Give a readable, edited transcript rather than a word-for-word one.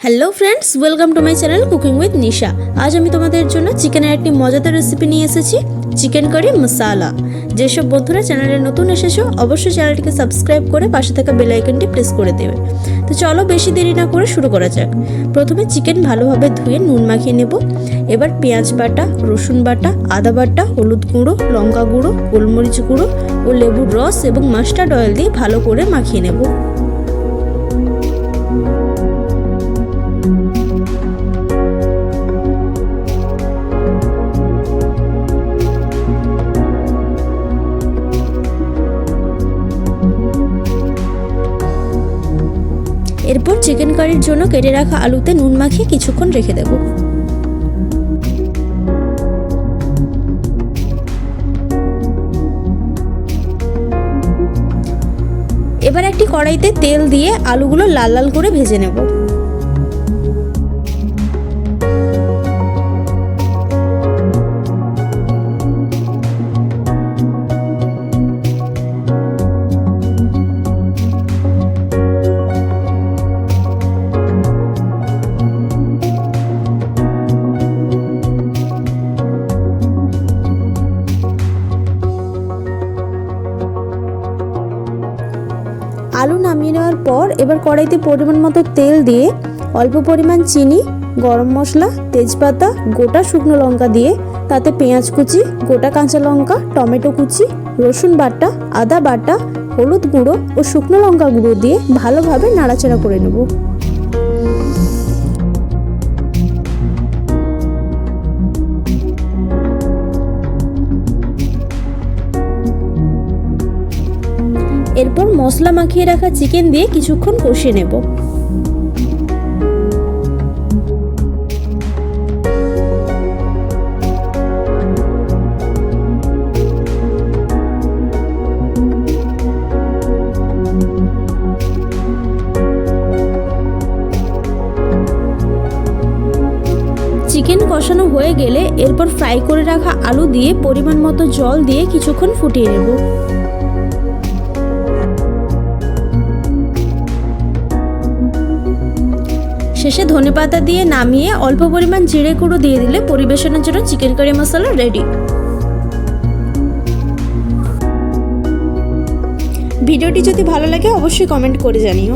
Hello friends, welcome to my channel cooking with Nisha. আজ আমি তোমাদের জন্য চিকেনের একটি মজাদার রেসিপি নিয়ে এসেছি, চিকেন কারি মশালা। যেসব বন্ধুরা চ্যানেলে নতুন এসেছো অবশ্যই চ্যানেলটিকে সাবস্ক্রাইব করে পাশে থাকা বেল আইকনটি প্রেস করে দেবে। তো চলো বেশি দেরি না করে শুরু করা যাক। প্রথমে চিকেন ভালোভাবে ধুয়ে নুন মাখিয়ে নেব। এবার পেঁয়াজ বাটা, রসুন বাটা, আদা বাটা, হলুদ গুঁড়ো, লঙ্কা গুঁড়ো, গোলমরিচ গুঁড়ো ও লেবুর রস এবং মাস্টার্ড অয়েল দিয়ে ভালো করে মাখিয়ে নেব। এরপর চিকেন কারির জন্য কেটে রাখা আলুতে নুন মাখিয়ে কিছুক্ষণ রেখে দেব। এবার একটি কড়াইতে তেল দিয়ে আলুগুলো লাল লাল করে ভেজে নেব। আলু নামিয়ে নেওয়ার পর এবার কড়াইতে পরিমাণ মতো তেল দিয়ে অল্প পরিমাণ চিনি, গরম মশলা, তেজপাতা, গোটা শুকনো লঙ্কা দিয়ে তাতে পেঁয়াজ কুচি, গোটা কাঁচা লঙ্কা, টমেটো কুচি, রসুন বাটা, আদা বাটা, হলুদ গুঁড়ো ও শুকনো লঙ্কা গুঁড়ো দিয়ে ভালোভাবে নাড়াচাড়া করে নেব। এরপর মশলা মাখিয়ে রাখা চিকেন দিয়ে কিছুক্ষণ কষিয়ে নেব। চিকেন কষানো হয়ে গেলে এরপর ফ্রাই করে রাখা আলু দিয়ে পরিমাণ মতো জল দিয়ে কিছুক্ষণ ফুটিয়ে নেব। শেষে ধনেপাতা দিয়ে নামিয়ে অল্প পরিমাণ জিরে গুঁড়ো দিয়ে দিলে পরিবেশনের জন্য চিকেন কারি মশলা রেডি। ভিডিওটি যদি ভালো লাগে অবশ্যই কমেন্ট করে জানিও।